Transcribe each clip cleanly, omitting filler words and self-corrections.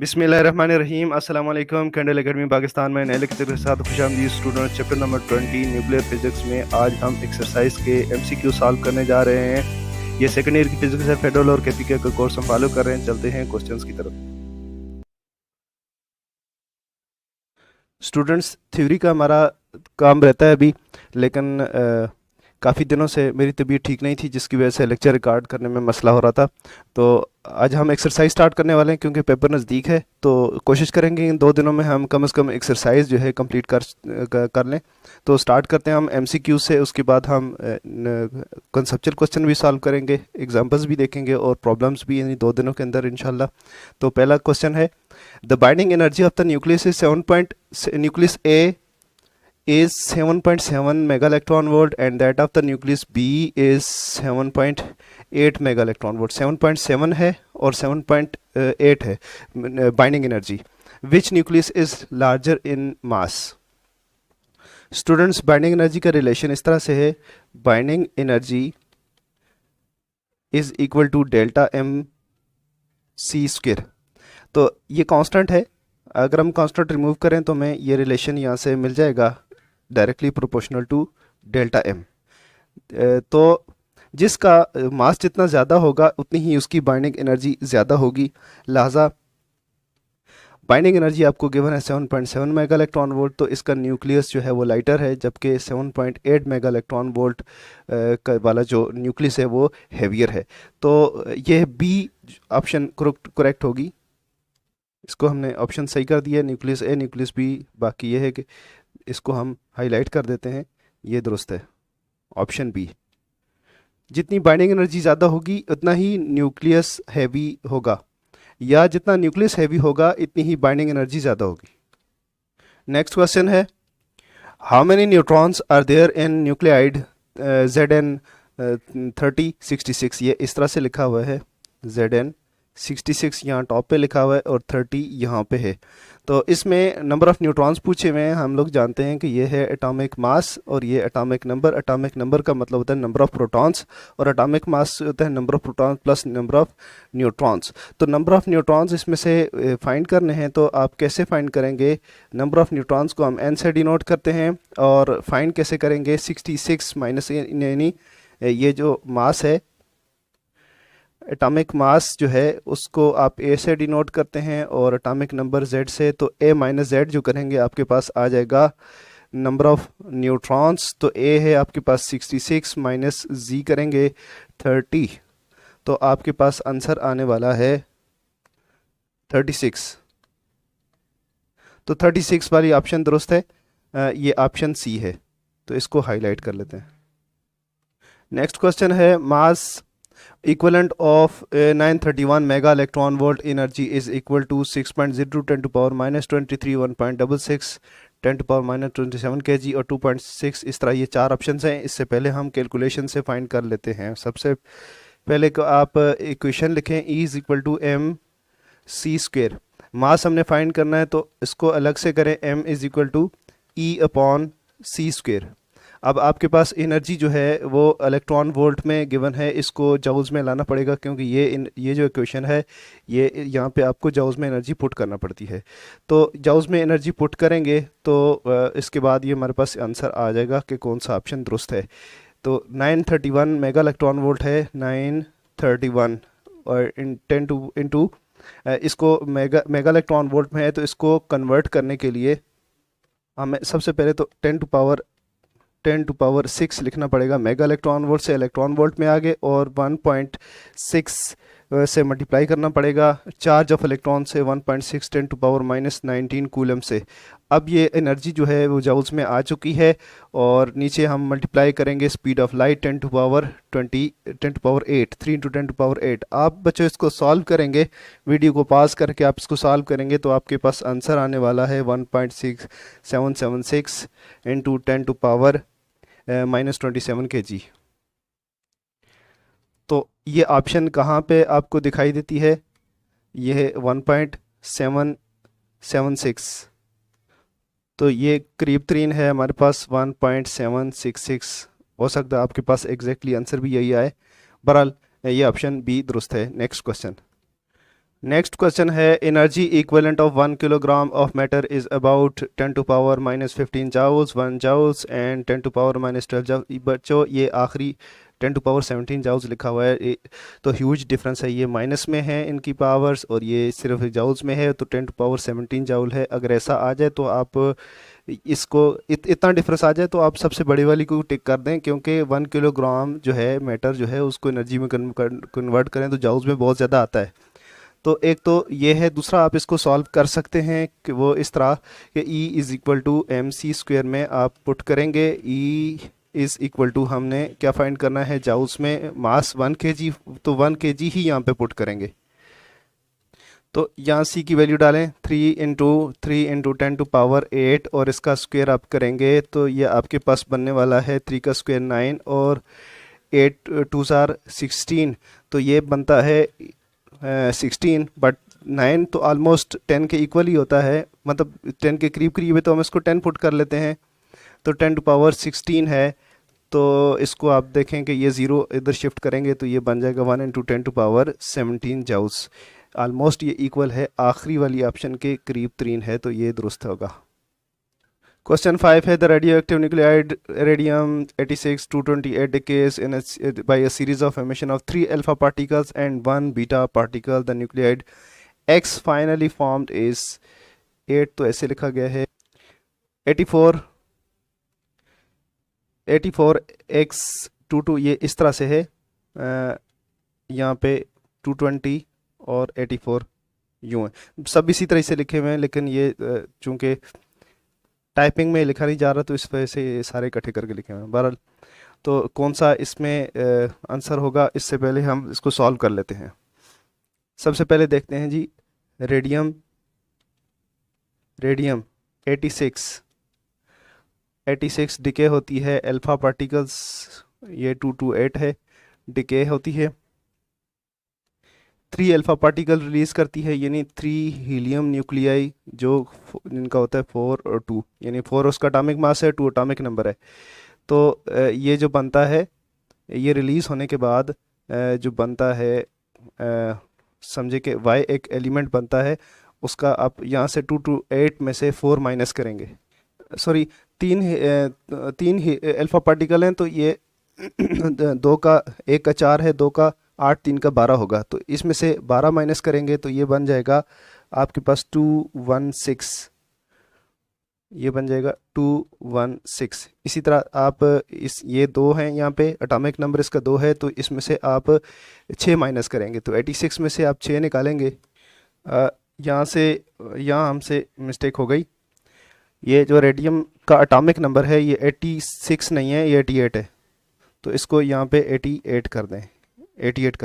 बिस्मिल्लाहिर्रहमानिर्रहीम अस्सलाम वालेकुम। कैंडल एकेडमी पाकिस्तान में नए लेक्चर के साथ खुशामदीद student. Chapter number 20 nuclear physics में आज हम एक्सरसाइज के एमसीक्यू सॉल्व करने जा रहे हैं। ये सेकेंड ईयर की फिजिक्स है, फेडरल और केपीके का कोर्स हम फॉलो कर रहे हैं। चलते हैं क्वेश्चंस की तरफ। स्टूडेंट्स, थ्योरी का हमारा काम रहता है अभी, लेकिन काफ़ी दिनों से मेरी तबीयत ठीक नहीं थी, जिसकी वजह से लेक्चर रिकॉर्ड करने में मसला हो रहा था। तो आज हम एक्सरसाइज स्टार्ट करने वाले हैं, क्योंकि पेपर नज़दीक है। तो कोशिश करेंगे इन 2 दिनों में हम कम से कम एक्सरसाइज जो है कंप्लीट कर लें। तो स्टार्ट करते हैं हम एमसीक्यू से। उसके बाद हम कंसेप्चुअल क्वेश्चन भी सॉल्व करेंगे, एग्जांपल्स भी देखेंगे और प्रॉब्लम्स भी इन 2 दिनों के अंदर इंशाल्लाह। तो पहला क्वेश्चन है, the binding energy of the nucleus is nucleus A is 7.7 mega electron volt and that of the nucleus B is 7.8 mega electron volt। 7.7 है और 7.8 है binding energy. Which nucleus is larger in mass? Students, binding energy का relation इस तरह से है, binding energy is equal to delta M C square. तो ये कांस्टेंट है, अगर हम कांस्टेंट रिमूव करें तो हमें ये रिलेशन यहाँ से मिल जाएगा, directly proportional to delta M. तो जिसका मास जितना ज़्यादा होगा उतनी ही उसकी बाइंडिंग एनर्जी ज़्यादा होगी। लिहाजा बाइंडिंग एनर्जी आपको गिवन है 7.7 मेगा इलेक्ट्रॉन वोल्ट, तो इसका न्यूक्लियस जो है वो लाइटर है, जबकि 7.8 मेगा इलेक्ट्रॉन वोल्ट वाला जो न्यूक्लियस है वो हैवियर है। तो ये बी ऑप्शन करेक्ट होगी। इसको हमने ऑप्शन सही कर दिया, न्यूक्लियस ए न्यूक्लियस बी। बाकी ये है कि इसको हम हाईलाइट कर देते हैं, ये दुरुस्त है, ऑप्शन बी। जितनी बाइंडिंग एनर्जी ज़्यादा होगी उतना ही न्यूक्लियस हैवी होगा, या जितना न्यूक्लियस हैवी होगा इतनी ही बाइंडिंग एनर्जी ज़्यादा होगी। नेक्स्ट क्वेश्चन है, how many neutrons are there in nuclide ZN3066। ये इस तरह से लिखा हुआ है, ZN66 यहाँ टॉप पे लिखा हुआ है और 30 यहाँ पे है। तो इसमें नंबर ऑफ़ न्यूट्रॉन्स पूछे हुए हैं। हम लोग जानते हैं कि ये है एटॉमिक मास और ये एटॉमिक नंबर। एटॉमिक नंबर का मतलब होता है नंबर ऑफ़ प्रोटॉन्स और एटॉमिक मास होता है number of protons plus number of neutrons. तो नंबर ऑफ़ न्यूट्रॉन्स इसमें से फाइंड करने हैं, तो आप कैसे फाइंड करेंगे? नंबर ऑफ़ न्यूट्रॉन्स को हम n से डिनोट करते हैं और फाइंड कैसे करेंगे? 66 माइनस यानी ये जो मास है, एटॉमिक मास जो है उसको आप a से डिनोट करते हैं और एटॉमिक नंबर z से। तो a माइनस z जो करेंगे आपके पास आ जाएगा नंबर ऑफ़ न्यूट्रॉन्स। तो a है आपके पास 66 माइनस z करेंगे 30, तो आपके पास आंसर आने वाला है 36। तो 36 वाली ऑप्शन दुरुस्त है, ये ऑप्शन सी है, तो इसको हाईलाइट कर लेते हैं। नेक्स्ट क्वेश्चन है, मास equivalent of 931 mega electron volt energy is equal to 6.02 10 to power minus 23 1.66 10 to power minus 27 kg और 2.6। इस तरह ये 4 ऑप्शंस हैं। इससे पहले हम कैलकुलेशन से फाइंड कर लेते हैं। सबसे पहले को आप इक्वेशन लिखें, E is equal to m c square. Mass हमने फाइंड करना है तो इसको अलग से करें, m is equal to E upon C square. अब आपके पास एनर्जी जो है वो इलेक्ट्रॉन वोल्ट में गिवन है, इसको जाउज में लाना पड़ेगा, क्योंकि ये जो इक्वेशन है ये यहाँ पे आपको जाउज में एनर्जी पुट करना पड़ती है। तो जाउज में एनर्जी पुट करेंगे तो इसके बाद ये हमारे पास आंसर आ जाएगा कि कौन सा ऑप्शन दुरुस्त है। तो 931 मेगा इलेक्ट्रॉन वोल्ट है, 931 और इंटू इसको मेगा इलेक्ट्रॉन वोल्ट में है, तो इसको कन्वर्ट करने के लिए हमें सबसे पहले तो 10 टू पावर 6 लिखना पड़ेगा। मेगा इलेक्ट्रॉन वोल्ट से इलेक्ट्रॉन वोल्ट में आ गए और 1.6 से मल्टीप्लाई करना पड़ेगा। चार्ज ऑफ इलेक्ट्रॉन से 1.6 10 टू पावर माइनस 19 कूलम से। अब ये एनर्जी जो है वो जाउल्स में आ चुकी है और नीचे हम मल्टीप्लाई करेंगे speed of light 10 to power 8 3 into 10 to power 8। आप बच्चों इसको सॉल्व करेंगे, वीडियो को पॉज करके आप इसको सॉल्व करेंगे तो आपके पास आंसर आने वाला है 1.6776 into 10 to power minus 27 kg। तो ये ऑप्शन कहाँ पे आपको दिखाई देती है? ये है 1.776, तो ये करीब तरीन है हमारे पास 1.766। हो सकता है आपके पास एग्जैक्टली आंसर भी यही आए। बहरहाल ये ऑप्शन बी दुरुस्त है। नेक्स्ट क्वेश्चन, नेक्स्ट क्वेश्चन है energy equivalent of 1 kilogram of matter is about 10⁻⁻15 joules 1 joules and 10⁻⁻12 joules. बच्चों ये आखिरी 10⁻17 जाउल्स लिखा हुआ है, तो ह्यूज डिफरेंस है, ये माइनस में है इनकी पावर्स और ये सिर्फ जाउल्स में है, तो 10⁻17 जाउल है। अगर ऐसा आ जाए तो आप इसको इतना डिफरेंस आ जाए तो आप सबसे बड़ी वाली को टिक कर दें, क्योंकि 1 किलोग्राम जो है मैटर जो है उसको एनर्जी में कन्वर्ट करें तो जाउल्स में बहुत ज़्यादा आता है। तो एक तो ये है, दूसरा आप इसको सॉल्व कर सकते हैं कि वो इस तरह कि E = mc² में आप पुट करेंगे। E = हमने क्या फाइंड करना है, जाउल्स में मास 1 kg, तो 1 kg ही यहाँ पे पुट करेंगे। तो यहाँ C की वैल्यू डालें 3 × 10⁸ और इसका स्क्वायर आप करेंगे तो ये आपके पास बनने वाला है 3 का स्क्वायर 9 और 8 2s are 16, तो ये बनता है 16, बट 9 तो ऑलमोस्ट 10 के इक्वल ही होता है, मतलब 10 के करीब करीब है, तो हम इसको 10 पुट कर लेते हैं, तो 10⁻16 है। तो इसको आप देखें कि ये ज़ीरो इधर शिफ्ट करेंगे तो ये बन जाएगा 1 × 10⁻17 जाउल्स। ऑलमोस्ट ये इक्वल है, आखिरी वाली ऑप्शन के करीब तरीन है, तो ये दुरुस्त होगा। क्वेश्चन 5 है the radio active nuclide radium 86 228 decays in by a series of emission of 3 alpha particles and 1 beta particle. The nuclide x finally formed is 8, तो ऐसे लिखा गया है 84 X22, ये इस तरह से है, यहाँ पे 220 और 84 यूँ है, सब इसी तरह से लिखे हुए हैं, लेकिन ये चूँकि टाइपिंग में लिखा नहीं जा रहा तो इस वजह से ये सारे इकट्ठे करके लिखे हुए हैं। बहरहाल तो कौन सा इसमें आंसर होगा, इससे पहले हम इसको सॉल्व कर लेते हैं। सबसे पहले देखते हैं जी, रेडियम 86 डिके होती है, अल्फा पार्टिकल्स ये 228 है, डिके होती है, 3 अल्फा पार्टिकल रिलीज करती है, यानी 3 हीलियम न्यूक्लियाई जो जिनका होता है 4 और 2, यानी 4 उसका एटॉमिक मास है, 2 एटॉमिक नंबर है। तो ये जो बनता है, ये रिलीज होने के बाद जो बनता है, समझे कि Y एक एलिमेंट बनता है, उसका आप यहाँ से 228 में से 4 माइनस करेंगे, सॉरी तीन ही अल्फा पार्टिकल हैं, तो ये 2 का 1 का 4 है, 2 का 8, 3 का 12 होगा, तो इसमें से 12 माइनस करेंगे तो ये बन जाएगा आपके पास 216, ये बन जाएगा 216। इसी तरह आप ये 2 हैं, यहाँ पे एटॉमिक नंबर इसका 2 है, तो इसमें से आप 6 माइनस करेंगे, तो 86 में से आप 6 निकालेंगे। यहाँ हमसे मिस्टेक हो गई, ये जो रेडियम का एटॉमिक नंबर है ये 86 नहीं है, ये 88 है, तो इसको यहाँ पे 88 कर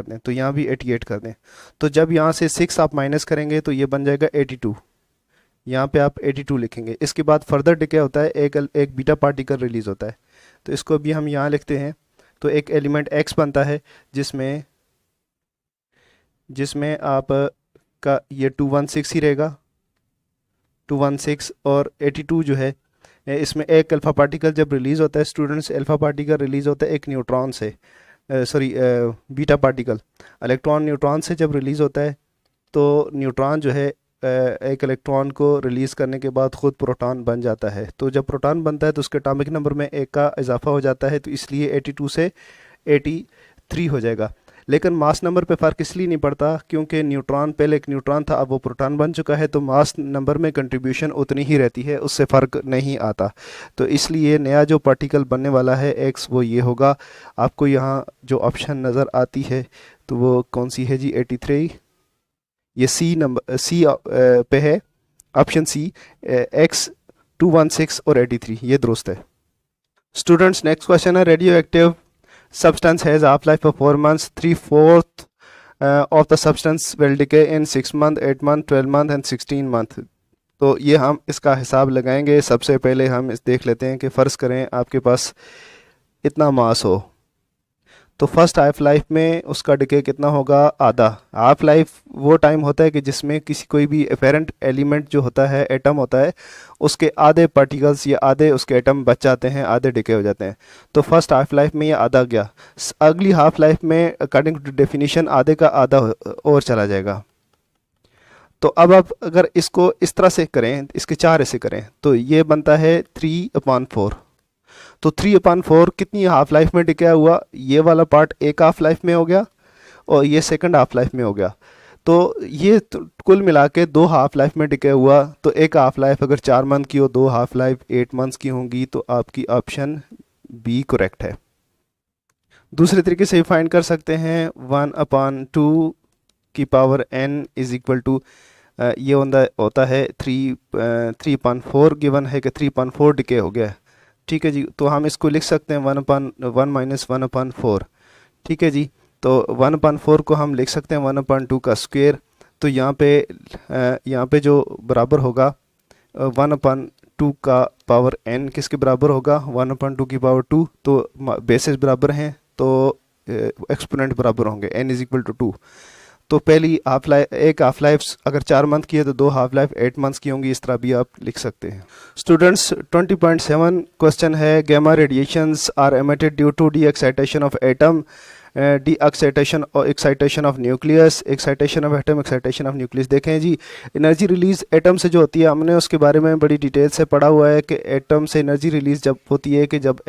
दें, तो यहाँ भी 88 कर दें। तो जब यहाँ से 6 आप माइनस करेंगे तो ये बन जाएगा 82, यहाँ पे आप 82 लिखेंगे। इसके बाद फर्दर डिके होता है, एक बीटा पार्टिकल रिलीज होता है, तो इसको भी हम यहाँ लिखते हैं। तो एक एलिमेंट X बनता है जिसमें आप का ये 216 ही रहेगा, 216 और 82 जो है, इसमें एक अल्फ़ा पार्टिकल जब रिलीज़ होता है स्टूडेंट्स, अल्फ़ा पार्टिकल रिलीज़ होता है एक न्यूट्रॉन से, sorry beta particle electron neutron से जब रिलीज़ होता है, तो न्यूट्रॉन जो है एक इलेक्ट्रॉन को रिलीज़ करने के बाद ख़ुद प्रोटॉन बन जाता है। तो जब प्रोटॉन बनता है तो उसके एटॉमिक नंबर में 1 का इजाफा हो जाता है, तो इसलिए 82 से 83 हो जाएगा। लेकिन मास नंबर पे फ़र्क इसलिए नहीं पड़ता क्योंकि न्यूट्रॉन पहले एक न्यूट्रॉन था, अब वो प्रोटॉन बन चुका है, तो मास नंबर में कंट्रीब्यूशन उतनी ही रहती है, उससे फ़र्क नहीं आता। तो इसलिए नया जो पार्टिकल बनने वाला है X, वो ये होगा। आपको यहाँ जो ऑप्शन नज़र आती है तो वो कौन सी है जी, 83, ये सी पे है, ऑप्शन सी, X 216 और 83, ये दुरुस्त है। स्टूडेंट्स नेक्स्ट क्वेश्चन है, radio active substance has half life of 4 months, 3/4 of the substance will decay in 6 month, 8 month, 12 month and 16 month। तो ये हम इसका हिसाब लगाएंगे। सबसे पहले हम इस देख लेते हैं कि फ़र्ज़ करें आपके पास इतना मास हो, तो फर्स्ट हाफ लाइफ में उसका डिके कितना होगा, आधा। हाफ लाइफ वो टाइम होता है कि जिसमें कोई भी अपेरेंट एलिमेंट जो होता है, एटम होता है, उसके आधे पार्टिकल्स या आधे उसके एटम बच जाते हैं, आधे डिके हो जाते हैं। तो फर्स्ट हाफ लाइफ में ये आधा गया, अगली हाफ लाइफ में अकॉर्डिंग टू डेफिनीशन आधे का आधा और चला जाएगा। तो अब आप अगर इसको इस तरह से करें, इसके 4 ऐसे करें, तो ये बनता है 3/4। तो 3/4 कितनी हाफ लाइफ में डिके हुआ? ये वाला पार्ट एक हाफ लाइफ में हो गया और ये सेकंड हाफ लाइफ में हो गया। तो ये कुल मिला के 2 हाफ लाइफ में डिके हुआ। तो एक हाफ लाइफ अगर 4 मंथ की हो, 2 हाफ लाइफ 8 मंथ्स की होंगी, तो आपकी ऑप्शन बी करेक्ट है। दूसरे तरीके से फाइंड कर सकते हैं 1/2 की power n is equal to ये होता है 3/4 गिवन है कि 3/4 डिके हो गया है। ठीक है जी, तो हम इसको लिख सकते हैं 1/1 माइनस 1/4। ठीक है जी, तो 1/4 को हम लिख सकते हैं 1/2 का स्क्वायर। तो यहाँ पे जो बराबर होगा 1/2 का पावर n किसके बराबर होगा? 1/2 की पावर 2। तो बेसिस बराबर हैं तो एक्सपोनेंट बराबर होंगे, n इज इक्वल टू 2। तो पहली हाफ लाइफ, एक हाफ लाइफ अगर 4 मंथ की है तो 2 हाफ लाइफ 8 मंथ्स की होंगी। इस तरह भी आप लिख सकते हैं। स्टूडेंट्स 20.7 क्वेश्चन है, gamma radiations are emitted due to deexcitation of atom, deexcitation और excitation of nucleus, excitation of atom, excitation of nucleus. देखें जी, एनर्जी रिलीज एटम से जो होती है, हमने उसके बारे में बड़ी डिटेल से पढ़ा हुआ है कि एटम से एनर्जी रिलीज जब होती है कि जब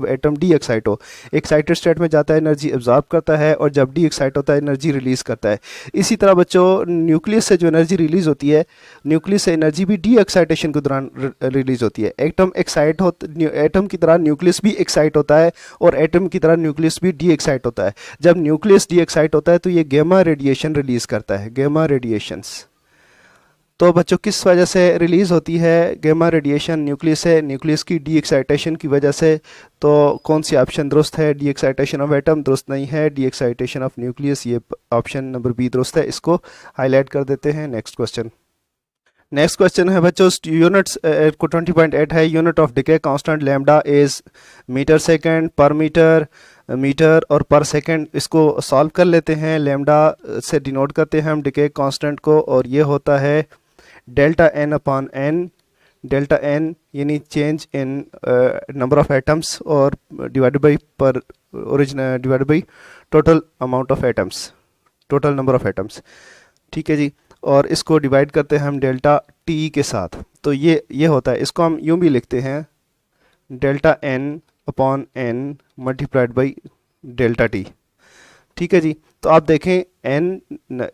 एटम डी एक्साइट हो, एक्साइटेड स्टेट में जाता है एनर्जी एब्जॉर्ब करता है, और जब डी एक्साइट होता है एनर्जी रिलीज करता है। इसी तरह बच्चों, न्यूक्लियस से जो एनर्जी रिलीज होती है, न्यूक्लियस से एनर्जी भी डी एक्साइटेशन के दौरान रिलीज होती है। एटम की तरह न्यूक्लियस भी एक्साइट होता है और एटम की तरह न्यूक्लियस भी डी एक्साइट होता है। जब न्यूक्लियस डी एक्साइट होता है तो ये गैमा रेडिएशन रिलीज करता है, गैमा रेडिएशंस। तो बच्चों किस वजह से रिलीज होती है गैमा रेडिएशन? न्यूक्लियस से, न्यूक्लियस की डी एक्साइटेशन की वजह से। तो कौन सी ऑप्शन दुरुस्त है? डी एक्साइटेशन ऑफ एटम दुरुस्त नहीं है, डी एक्साइटेशन ऑफ न्यूक्लियस, ये ऑप्शन नंबर बी दुरुस्त है। इसको हाईलाइट कर देते हैं। नेक्स्ट क्वेश्चन है बच्चों, यूनिट्स को 20.8 है, unit of decay constant lambda is metre second, per metre, metre और पर सेकंड। इसको सॉल्व कर लेते हैं। लैम्डा से डिनोट करते हैं हम डिके कांस्टेंट को, और ये होता है delta n upon n। Delta n यानी change in number of atoms, और डिवाइडेड बाई पर original divided by total amount of atoms, total number of atoms. ठीक है जी, और इसको डिवाइड करते हैं हम डेल्टा t के साथ। तो ये होता है, इसको हम यूँ भी लिखते हैं delta n upon n multiplied by delta t। ठीक है जी, तो आप देखें n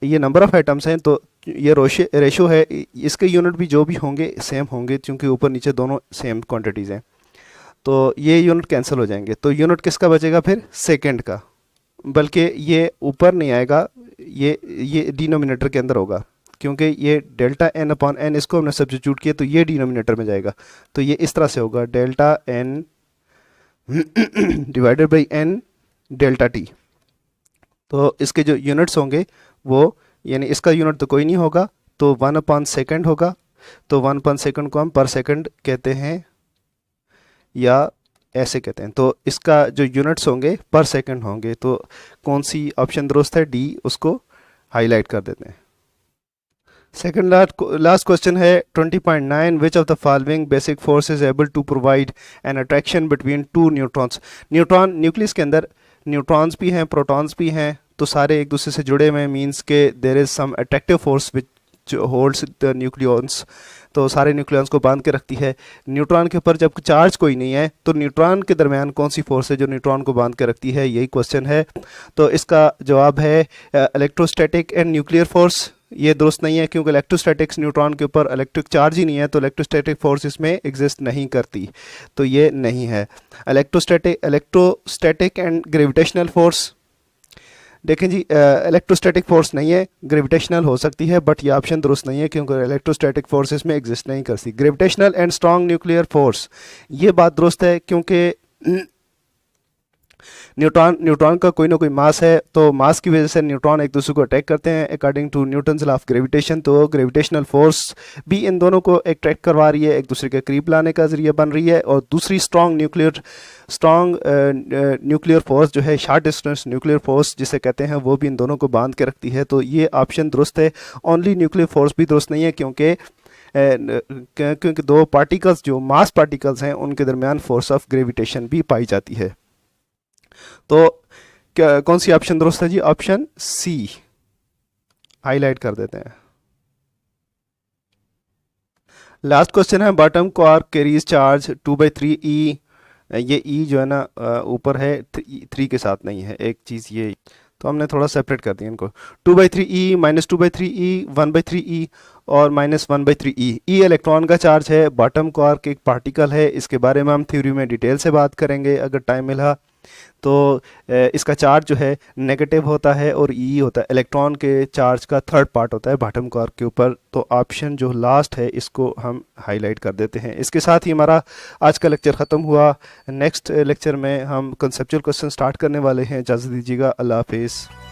ये नंबर ऑफ एटम्स हैं, तो ये रेशो है, इसके यूनिट भी जो भी होंगे सेम होंगे, क्योंकि ऊपर नीचे दोनों सेम क्वांटिटीज़ हैं। तो ये यूनिट कैंसिल हो जाएंगे, तो यूनिट किसका बचेगा फिर? सेकंड का। बल्कि ये ऊपर नहीं आएगा, ये डिनोमिनेटर के अंदर होगा, क्योंकि ये डेल्टा n अपॉन n इसको हमने सब्स्टिट्यूट किया, तो ये डिनोमिनेटर में जाएगा। तो ये इस तरह से होगा, delta n divided by n delta t। तो इसके जो यूनिट्स होंगे वो, यानी इसका यूनिट तो कोई नहीं होगा, तो 1/सेकंड होगा। तो 1/सेकंड को हम पर सेकंड कहते हैं या ऐसे कहते हैं। तो इसका जो यूनिट्स होंगे पर सेकंड होंगे। तो कौन सी ऑप्शन दुरुस्त है? डी, उसको हाईलाइट कर देते हैं। सेकंड लास्ट क्वेश्चन है 20.9, which of the following basic force is able to provide an attraction between two neutrons. Nucleus के अंदर न्यूट्रॉन्स भी हैं, प्रोटॉन्स भी हैं, तो सारे एक दूसरे से जुड़े हुए हैं, मीन्स के there is some attractive force which holds the nucleons. तो सारे न्यूक्लियॉन्स को बांध के रखती है। न्यूट्रॉन के ऊपर जब चार्ज कोई नहीं है, तो न्यूट्रॉन के दरमियान कौन सी फोर्स है जो न्यूट्रॉन को बांध के रखती है? यही क्वेश्चन है। तो इसका जवाब है इलेक्ट्रोस्टैटिक एंड न्यूक्लियर फोर्स। ये दुरुस्त नहीं है, क्योंकि इलेक्ट्रोस्टैटिक्स न्यूट्रॉन के ऊपर इलेक्ट्रिक चार्ज ही नहीं है, तो इलेक्ट्रोस्टैटिक फोर्स इसमें एग्जिस्ट नहीं करती, तो ये नहीं है। इलेक्ट्रोस्टैटिक एंड ग्रेविटेशनल फोर्स, देखें जी, इलेक्ट्रोस्टैटिक फोर्स नहीं है, ग्रेविटेशनल हो सकती है, बट ये ऑप्शन दुरुस्त नहीं है, क्योंकि इलेक्ट्रोस्टैटिक फोर्स इसमें एग्जिस्ट नहीं करती। Gravitational and strong nuclear force, ये बात दुरुस्त है, क्योंकि न्यूट्रॉन का कोई ना कोई मास है, तो मास की वजह से न्यूट्रॉन एक दूसरे को अटैक करते हैं according to Newton's law of gravitation. तो ग्रेविटेशनल फोर्स भी इन दोनों को अट्रैक्ट करवा रही है, एक दूसरे के करीब लाने का जरिया बन रही है। और दूसरी स्ट्रॉन्ग न्यूक्लियर फोर्स जो है, शॉर्ट डिस्टेंस न्यूक्लियर फोर्स जिसे कहते हैं, वो भी इन दोनों को बांध के रखती है। तो ये ऑप्शन दुरुस्त है। ओनली न्यूक्लियर फोर्स भी दुरुस्त नहीं है, क्योंकि दो पार्टिकल्स जो मास पार्टिकल्स हैं उनके दरमियान फोर्स ऑफ ग्रेविटेशन भी पाई जाती है। तो कौन सी ऑप्शन दुरुस्त है जी? ऑप्शन सी हाईलाइट कर देते हैं। लास्ट क्वेश्चन है बॉटम क्वार्क कैरीज चार्ज 2/3 ई। ये ई जो है ना ऊपर है, 3 के साथ नहीं है, एक चीज़ ये, तो हमने थोड़ा सेपरेट कर दिया इनको। 2/3 ई, -2/3 ई, 1/3 ई और -1/3 ई। ई इलेक्ट्रॉन का चार्ज है, बॉटम क्वार्क एक पार्टिकल है, इसके बारे में हम थ्योरी में डिटेल से बात करेंगे अगर टाइम मिला तो। इसका चार्ज जो है नेगेटिव होता है और ई होता है, इलेक्ट्रॉन के चार्ज का थर्ड पार्ट होता है बॉटम क्वार्क के ऊपर। तो ऑप्शन जो लास्ट है इसको हम हाईलाइट कर देते हैं। इसके साथ ही हमारा आज का लेक्चर ख़त्म हुआ। नेक्स्ट लेक्चर में हम कंसेप्चुअल क्वेश्चन स्टार्ट करने वाले हैं। इजाज़त दीजिएगा, अल्लाह हाफिज़।